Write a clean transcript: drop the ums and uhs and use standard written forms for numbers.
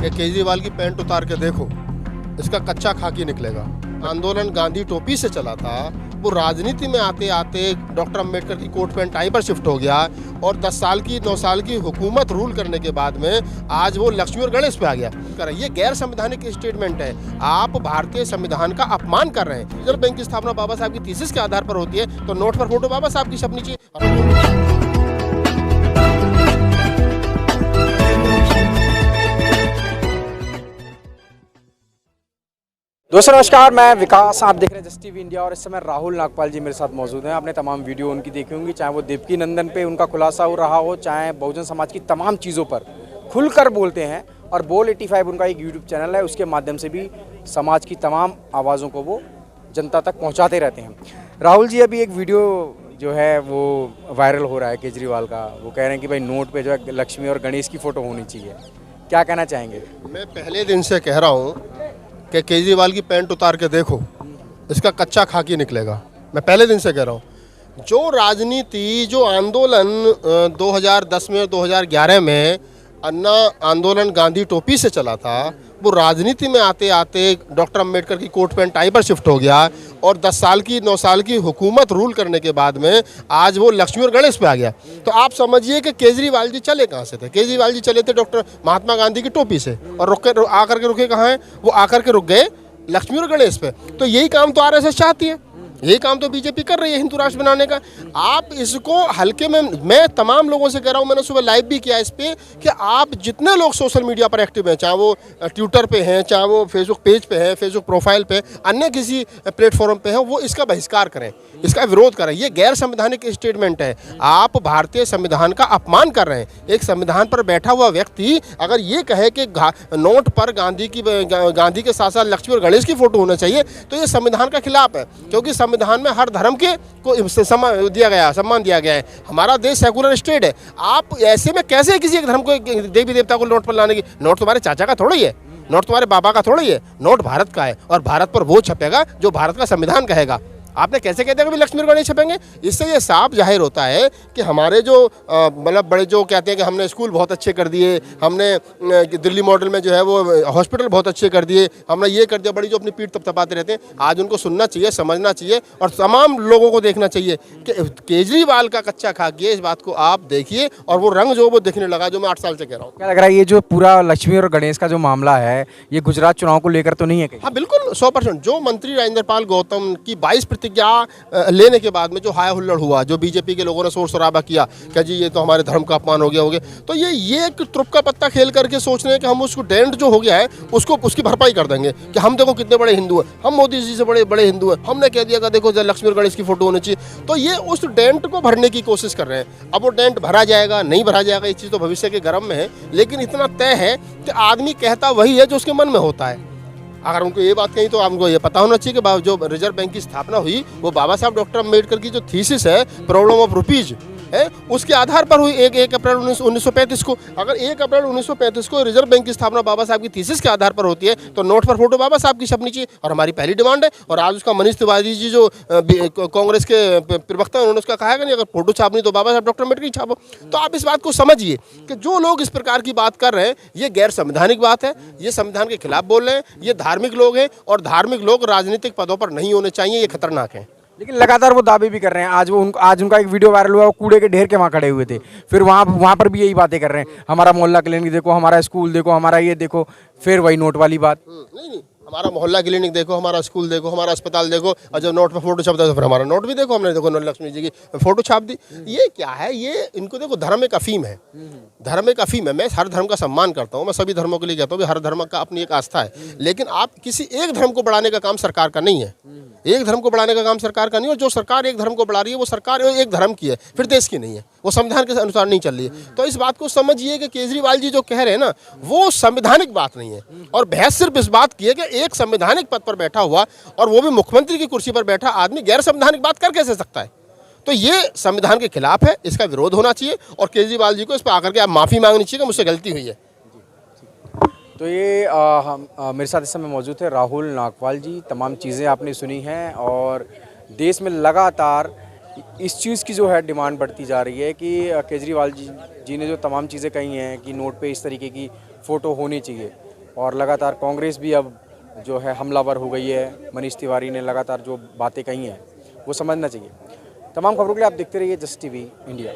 कि केजरीवाल की पैंट उतार के देखो, इसका कच्चा खाकी निकलेगा। आंदोलन गांधी टोपी से चला था, वो राजनीति में आते आते डॉक्टर अंबेडकर की कोट पैंट टाई पर शिफ्ट हो गया और 10 साल की 9 साल की हुकूमत रूल करने के बाद में आज वो लक्ष्मी और गणेश पे आ गया। ये गैर संवैधानिक स्टेटमेंट है। आप भारतीय संविधान का अपमान कर रहे हैं। रिजर्व बैंक की स्थापना बाबा साहब की थीसिस के आधार पर होती है, तो नोट पर फोटो बाबा साहब की छपनी चाहिए। दोस्तों नमस्कार, मैं विकास, आप देख रहे हैं जस्ट टीवी इंडिया और इस समय राहुल नागपाल जी मेरे साथ मौजूद हैं। आपने तमाम वीडियो उनकी देखी होंगी, चाहे वो देवकी नंदन पे उनका खुलासा हो रहा हो, चाहे बहुजन समाज की तमाम चीज़ों पर खुलकर बोलते हैं। और बोल 85 उनका एक यूट्यूब चैनल है, उसके माध्यम से भी समाज की तमाम आवाज़ों को वो जनता तक पहुँचाते रहते हैं। राहुल जी, अभी एक वीडियो जो है वो वायरल हो रहा है केजरीवाल का, वो कह रहे हैं कि भाई नोट पर जो है लक्ष्मी और गणेश की फ़ोटो होनी चाहिए। क्या कहना चाहेंगे? मैं पहले दिन से कह रहा हूँ कि केजरीवाल की पैंट उतार के देखो, इसका कच्चा खाकी निकलेगा। मैं पहले दिन से कह रहा हूँ। जो राजनीति, जो आंदोलन 2010 में 2011 में अन्ना आंदोलन गांधी टोपी से चला था, वो राजनीति में आते आते डॉक्टर अंबेडकर की कोट पैंट टाई पर शिफ्ट हो गया और 10 साल की 9 साल की हुकूमत रूल करने के बाद में आज वो लक्ष्मी और गणेश पे आ गया। तो आप समझिए कि केजरीवाल जी चले कहाँ से थे। केजरीवाल जी चले थे डॉक्टर महात्मा गांधी की टोपी से, और आकर के रुके कहाँ हैं? वो आकर के रुक गए लक्ष्मी और गणेश पे। तो यही काम तो आरएसएस चाहती है, यही काम तो बीजेपी कर रही है हिंदू राष्ट्र बनाने का। आप इसको हल्के में, मैं तमाम लोगों से कह रहा हूँ, मैंने सुबह लाइव भी किया इस पे कि आप जितने लोग सोशल मीडिया पर एक्टिव हैं, चाहे वो ट्विटर पे हैं, चाहे वो फेसबुक पेज पे हैं, फेसबुक प्रोफाइल पे, अन्य किसी प्लेटफॉर्म पे हैं, वो इसका बहिष्कार करें, इसका विरोध करें। ये गैर संवैधानिक स्टेटमेंट है। आप भारतीय संविधान का अपमान कर रहे हैं। एक संविधान पर बैठा हुआ व्यक्ति अगर ये कहे कि नोट पर गांधी के साथ साथ लक्ष्मी और गणेश की फोटो होना चाहिए, तो ये संविधान का खिलाफ है। क्योंकि संविधान में हर धर्म के को सम्मान दिया गया है। हमारा देश सेकुलर स्टेट है। आप ऐसे में कैसे किसी एक धर्म को, देवी देवता को नोट पर लाने की? नोट तुम्हारे चाचा का थोड़ा ही है, नोट तुम्हारे बाबा का थोड़ा ही है। नोट भारत का है और भारत पर वो छपेगा जो भारत का संविधान कहेगा। आपने कैसे कहते हैं कि लक्ष्मी और गणेश छपेंगे? इससे ये साफ जाहिर होता है कि हमारे जो मतलब बड़े जो कहते हैं कि हमने स्कूल बहुत अच्छे कर दिए, हमने दिल्ली मॉडल में जो है वो हॉस्पिटल बहुत अच्छे कर दिए, हमने ये कर दिया, बड़ी जो अपनी पीठ तपतपाते रहते हैं। आज उनको सुनना चाहिए, समझना चाहिए और तमाम लोगों को देखना चाहिए कि केजरीवाल का कच्चा खाकी है। इस बात को आप देखिए और वो रंग जो वो दिखने लगा, जो मैं 8 साल से कह रहा हूँ। क्या लग रहा है ये जो पूरा लक्ष्मी और गणेश का जो मामला है, ये गुजरात चुनाव को लेकर तो नहीं है कहीं? हाँ बिल्कुल, 100%। जो मंत्री राजेंद्र पाल गौतम की 22 प्रतिज्ञा लेने के बाद में जो हाय हुल्लड़ हुआ, जो बीजेपी के लोगों ने शोर शराबा किया कि जी ये तो हमारे धर्म का अपमान हो गया, तो ये एक ट्रुप का पत्ता खेल करके सोच रहे हैं कि हम उसको डेंट जो हो गया है उसको उसकी भरपाई कर देंगे कि हम देखो कितने बड़े हिंदू हैं, हम मोदी जी से बड़े हिंदू हैं, हमने कह दिया कि देखो लक्ष्मी और गणेश की फोटो होनी चाहिए। तो ये उस डेंट को भरने की कोशिश कर रहे हैं। अब वो डेंट भरा जाएगा नहीं भरा जाएगा, ये चीज़ तो भविष्य के गर्म में है, लेकिन इतना तय है कि आदमी कहता वही है जो उसके मन में होता है। अगर उनको ये बात कही तो आपको ये पता होना चाहिए कि जो रिजर्व बैंक की स्थापना हुई वो बाबा साहब डॉक्टर अम्बेडकर की जो थीसिस है, प्रॉब्लम ऑफ रुपीज है, उसके आधार पर हुई 1 अप्रैल 1935 को। अगर 1 अप्रैल 1935 को रिजर्व बैंक की स्थापना बाबा साहब की थीसिस के आधार पर होती है, तो नोट पर फोटो बाबा साहब की छपनी चाहिए और हमारी पहली डिमांड है। और आज उसका मनीष तिवारी जी जो कांग्रेस के प्रवक्ता हैं, उन्होंने उसका कहा है कि नहीं, अगर फोटो छापनी तो बाबा साहब डॉक्टर अम्बेडकर की छापो। तो आप इस बात को समझिए कि जो लोग इस प्रकार की बात कर रहे हैं, ये गैर संवैधानिक बात है, ये संविधान के खिलाफ बोल रहे हैं, ये धार्मिक लोग हैं और धार्मिक लोग राजनीतिक पदों पर नहीं होने चाहिए, ये खतरनाक है। लेकिन लगातार वो दावे भी कर रहे हैं। आज उनका एक वीडियो वायरल हुआ, वो कूड़े के ढेर के वहाँ खड़े हुए थे, फिर वहाँ पर भी यही बातें कर रहे हैं, हमारा मोहल्ला क्लिनिक देखो, हमारा स्कूल देखो, हमारा ये देखो, फिर वही नोट वाली बात। नहीं, हमारा मोहल्ला क्लिनिक देखो, हमारा स्कूल देखो, हमारा अस्पताल देखो, और जब नोट पर फोटो छपता है तो फिर हमारा नोट भी देखो, हमने देखो लक्ष्मी जी की फोटो छाप दी। ये क्या है? ये इनको देखो, धर्म एक अफीम है, धर्म एक अफीम है। मैं हर धर्म का सम्मान करता हूँ, मैं सभी धर्मों के लिए कहता हूँ, हर धर्म का अपनी एक आस्था है, लेकिन आप किसी एक धर्म को बढ़ाने का काम सरकार का नहीं है। एक धर्म को बढ़ाने का काम सरकार का नहीं है, और जो सरकार एक धर्म को बढ़ा रही है वो सरकार एक धर्म की है, फिर देश की नहीं है, वो संविधान के अनुसार नहीं चल रही है। तो इस बात को समझिए कि केजरीवाल जी जो कह रहे हैं ना, वो संवैधानिक बात नहीं है। और बहस सिर्फ इस बात की है कि एक संवैधानिक पद पर बैठा हुआ और वो भी मुख्यमंत्री की कुर्सी पर बैठा आदमी गैर संवैधानिक बात कर कैसे सकता है? तो ये संविधान के खिलाफ है, इसका विरोध होना चाहिए और केजरीवाल जी को इस पर आकर के आप माफ़ी मांगनी चाहिए कि मुझसे गलती हुई है। तो ये मेरे साथ इस समय मौजूद है राहुल नागपाल जी। तमाम चीज़ें आपने सुनी हैं और देश में लगातार इस चीज़ की जो है डिमांड बढ़ती जा रही है कि केजरीवाल जी ने जो तमाम चीज़ें कही हैं कि नोट पे इस तरीके की फ़ोटो होनी चाहिए, और लगातार कांग्रेस भी अब जो है हमलावर हो गई है। मनीष तिवारी ने लगातार जो बातें कही हैं वो समझना चाहिए। तमाम खबरों के लिए आप देखते रहिए जस्ट टीवी इंडिया।